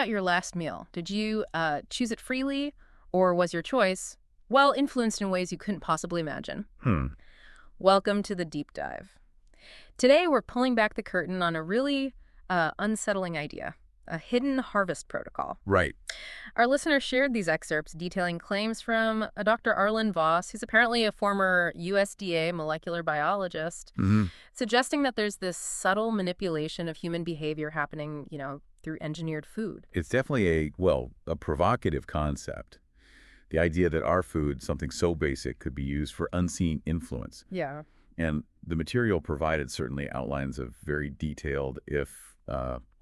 about your last meal. Did you choose it freely, or was your choice, well, influenced in ways you couldn't possibly imagine? Welcome to the deep dive. Today, we're pulling back the curtain on a really unsettling idea, a hidden harvest protocol. Right. Our listener shared these excerpts detailing claims from a Dr. Arlen Voss, who's apparently a former USDA molecular biologist, suggesting that there's this subtle manipulation of human behavior happening, through engineered food. It's definitely a provocative concept. The idea that our food, something so basic, could be used for unseen influence. Yeah. And the material provided certainly outlines a very detailed, if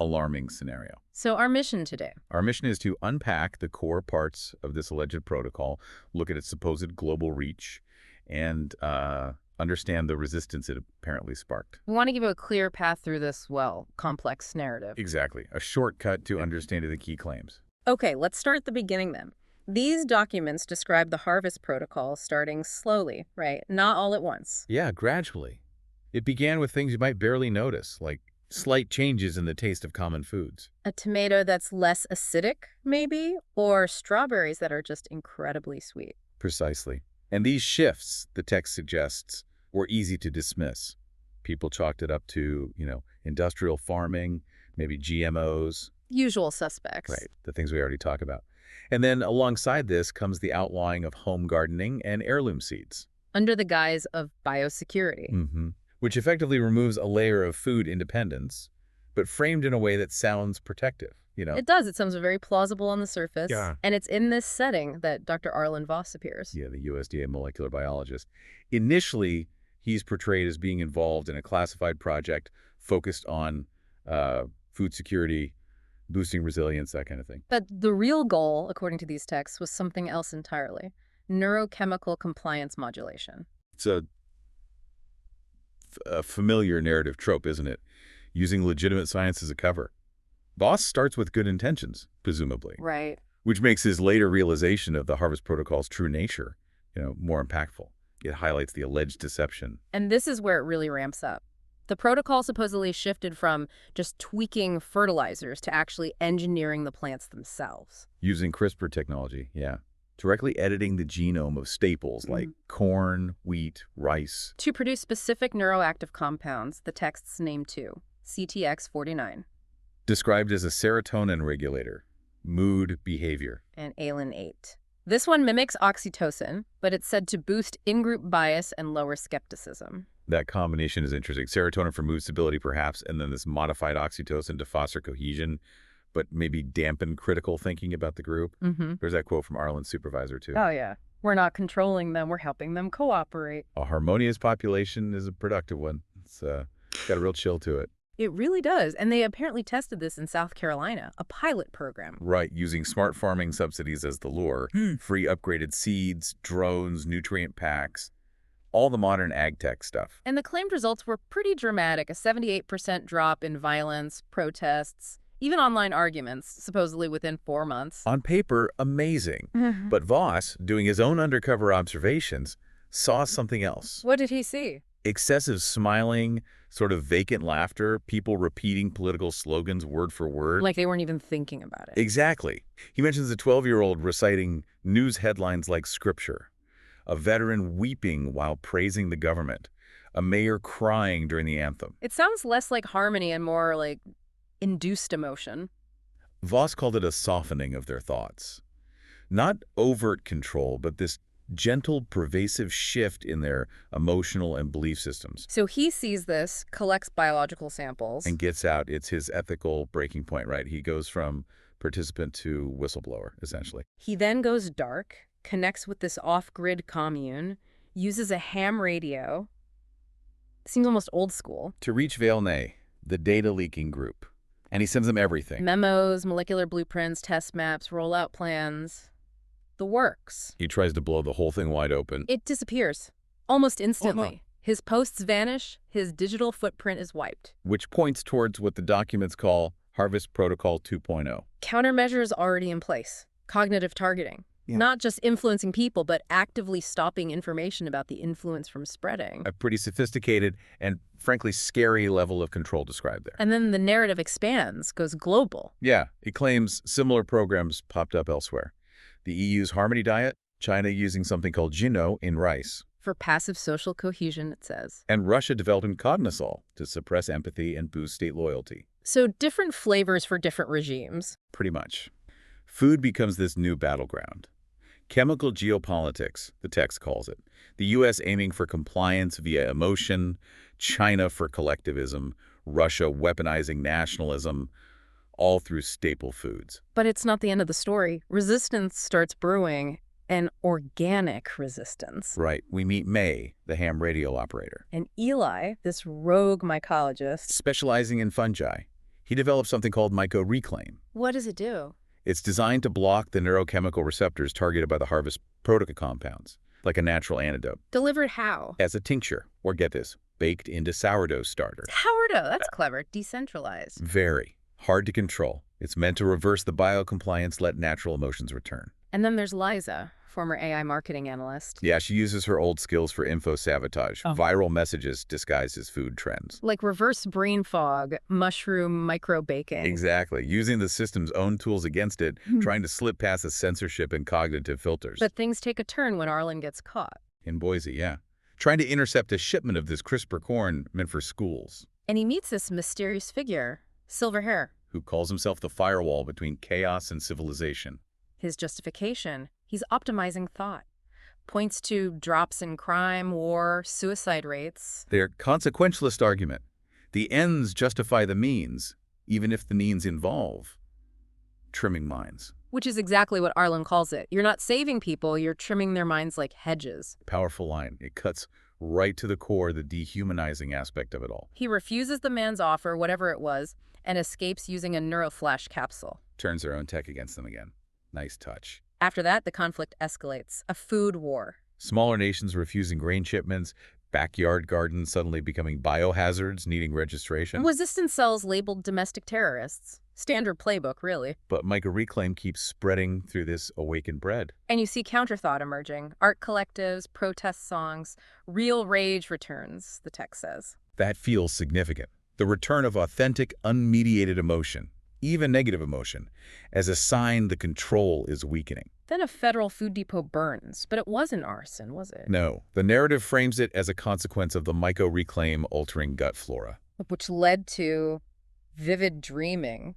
alarming scenario. So our mission today? Our mission is to unpack the core parts of this alleged protocol, look at its supposed global reach, and understand the resistance it apparently sparked. We want to give you a clear path through this, complex narrative. Exactly. A shortcut to understanding the key claims. Okay, let's start at the beginning then. These documents describe the harvest protocol starting slowly, right? Not all at once. Yeah, gradually. It began with things you might barely notice, like slight changes in the taste of common foods. A tomato that's less acidic, maybe? Or strawberries that are just incredibly sweet. Precisely. And these shifts, the text suggests, were easy to dismiss. People chalked it up to, industrial farming, maybe GMOs. Usual suspects. Right, the things we already talked about. And then alongside this comes the outlawing of home gardening and heirloom seeds. Under the guise of biosecurity. Which effectively removes a layer of food independence, but framed in a way that sounds protective, It does. It sounds very plausible on the surface. Yeah. And it's in this setting that Dr. Arlen Voss appears. Yeah, the USDA molecular biologist. Initially, he's portrayed as being involved in a classified project focused on food security, boosting resilience, that kind of thing. But the real goal, according to these texts, was something else entirely. Neurochemical compliance modulation. It's a familiar narrative trope, isn't it? Using legitimate science as a cover. Voss starts with good intentions, presumably. Right. Which makes his later realization of the harvest protocol's true nature, more impactful. It highlights the alleged deception. And this is where it really ramps up. The protocol supposedly shifted from just tweaking fertilizers to actually engineering the plants themselves. Using CRISPR technology, yeah. Directly editing the genome of staples like corn, wheat, rice. To produce specific neuroactive compounds, the texts name two, CTX49. Described as a serotonin regulator, mood, behavior. And ALN8. This one mimics oxytocin, but it's said to boost in-group bias and lower skepticism. That combination is interesting. Serotonin for mood stability, perhaps, and then this modified oxytocin to foster cohesion, but maybe dampen critical thinking about the group. There's that quote from Arlen's supervisor, too. Oh, yeah. We're not controlling them. We're helping them cooperate. A harmonious population is a productive one. It's got a real chill to it. It really does. And they apparently tested this in South Carolina, a pilot program. Right, using smart farming subsidies as the lure. Free upgraded seeds, drones, nutrient packs. All the modern ag tech stuff. And the claimed results were pretty dramatic, a 78% drop in violence, protests, even online arguments, supposedly within 4 months. On paper, amazing. But Voss, doing his own undercover observations, saw something else. What did he see? Excessive smiling, sort of vacant laughter, people repeating political slogans word for word. Like they weren't even thinking about it. Exactly. He mentions a 12-year-old reciting news headlines like scripture, a veteran weeping while praising the government, a mayor crying during the anthem. It sounds less like harmony and more like induced emotion. Voss called it a softening of their thoughts. Not overt control, but this gentle, pervasive shift in their emotional and belief systems. So he sees this, collects biological samples. And gets out. It's his ethical breaking point, right? He goes from participant to whistleblower, essentially. He then goes dark, connects with this off-grid commune, uses a ham radio. Seems almost old school. To reach Vailnay, the data leaking group. And he sends them everything. Memos, molecular blueprints, test maps, rollout plans. The works. He tries to blow the whole thing wide open. It disappears. Almost instantly. Oh, no. His posts vanish. His digital footprint is wiped. Which points towards what the documents call Harvest Protocol 2.0. Countermeasures already in place. Cognitive targeting. Yeah. Not just influencing people, but actively stopping information about the influence from spreading. A pretty sophisticated and, frankly, scary level of control described there. And then the narrative expands, goes global. Yeah, it claims similar programs popped up elsewhere. The EU's Harmony Diet, China using something called Jino in rice. For passive social cohesion, it says. And Russia developing cognizol to suppress empathy and boost state loyalty. So different flavors for different regimes. Pretty much. Food becomes this new battleground. Chemical geopolitics, the text calls it. The U.S. aiming for compliance via emotion, China for collectivism, Russia weaponizing nationalism, all through staple foods. But it's not the end of the story. Resistance starts brewing, an organic resistance. Right. We meet May, the ham radio operator. And Eli, this rogue mycologist. Specializing in fungi. He developed something called MycoReclaim. What does it do? It's designed to block the neurochemical receptors targeted by the harvest protein compounds, like a natural antidote. Delivered how? As a tincture, or get this, baked into sourdough starter. Sourdough, that's clever. Decentralized. Very. Hard to control. It's meant to reverse the biocompliance, let natural emotions return. And then there's Liza, former AI marketing analyst. Yeah, she uses her old skills for info sabotage, viral messages disguised as food trends. Like reverse brain fog, mushroom micro-baking. Exactly. Using the system's own tools against it, trying to slip past the censorship and cognitive filters. But things take a turn when Arlen gets caught. In Boise, yeah. Trying to intercept a shipment of this CRISPR corn meant for schools. And he meets this mysterious figure, silver hair. Who calls himself the firewall between chaos and civilization. His justification, he's optimizing thought. Points to drops in crime, war, suicide rates. Their consequentialist argument. The ends justify the means, even if the means involve trimming minds. Which is exactly what Arlen calls it. You're not saving people, you're trimming their minds like hedges. Powerful line. It cuts right to the core, the dehumanizing aspect of it all. He refuses the man's offer, whatever it was, and escapes using a neuroflash capsule. Turns their own tech against them again. Nice touch. After that, the conflict escalates. A food war. Smaller nations refusing grain shipments, backyard gardens suddenly becoming biohazards, needing registration. Resistance cells labeled domestic terrorists. Standard playbook, really. But MycoReclaim keeps spreading through this awakened bread. And you see counterthought emerging. Art collectives, protest songs, real rage returns, the text says. That feels significant. The return of authentic, unmediated emotion, even negative emotion, as a sign the control is weakening. Then a federal food depot burns, but it wasn't arson, was it? No. The narrative frames it as a consequence of the MycoReclaim altering gut flora. Which led to vivid dreaming,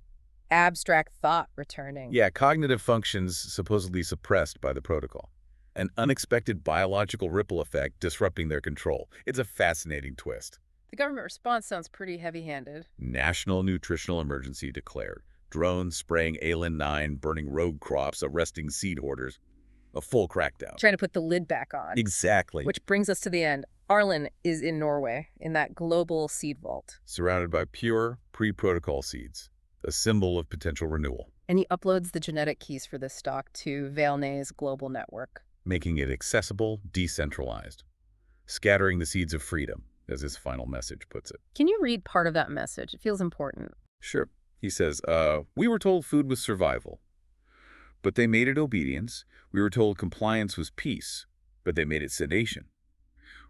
abstract thought returning. Yeah, cognitive functions supposedly suppressed by the protocol. An unexpected biological ripple effect disrupting their control. It's a fascinating twist. The government response sounds pretty heavy-handed. National nutritional emergency declared. Drones spraying ALN-9, burning rogue crops, arresting seed hoarders. A full crackdown. Trying to put the lid back on. Exactly. Which brings us to the end. Arlen is in Norway, in that global seed vault. Surrounded by pure, pre-protocol seeds. A symbol of potential renewal. And he uploads the genetic keys for this stock to Valney's global network. Making it accessible, decentralized. Scattering the seeds of freedom, as his final message puts it. Can you read part of that message? It feels important. Sure. He says, we were told food was survival, but they made it obedience. We were told compliance was peace, but they made it sedation.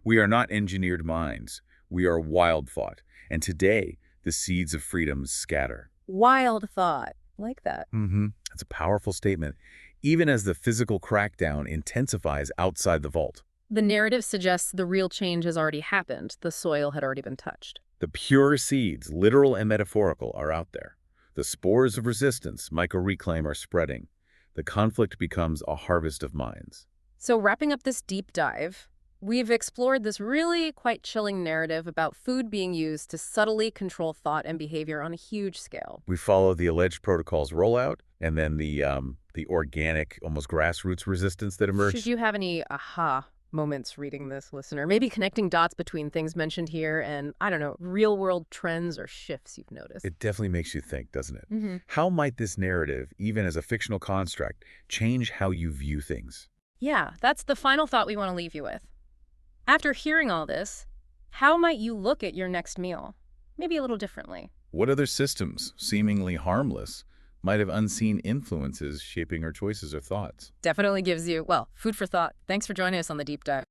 We are not engineered minds. We are wild thought. And today, the seeds of freedom scatter. Wild thought. Like that. That's a powerful statement, even as the physical crackdown intensifies outside the vault. The narrative suggests the real change has already happened. The soil had already been touched. The pure seeds, literal and metaphorical, are out there. The spores of resistance, MycoReclaim, are spreading. The conflict becomes a harvest of minds. So wrapping up this deep dive, we've explored this really quite chilling narrative about food being used to subtly control thought and behavior on a huge scale. We follow the alleged protocol's rollout, and then the organic, almost grassroots resistance that emerged. Should you have any aha moments reading this, listener? Maybe connecting dots between things mentioned here and, I don't know, real-world trends or shifts you've noticed. It definitely makes you think, doesn't it? How might this narrative, even as a fictional construct, change how you view things? Yeah, that's the final thought we want to leave you with. After hearing all this, how might you look at your next meal? Maybe a little differently. What other systems, seemingly harmless, might have unseen influences shaping her choices or thoughts. Definitely gives you, well, food for thought. Thanks for joining us on the deep dive.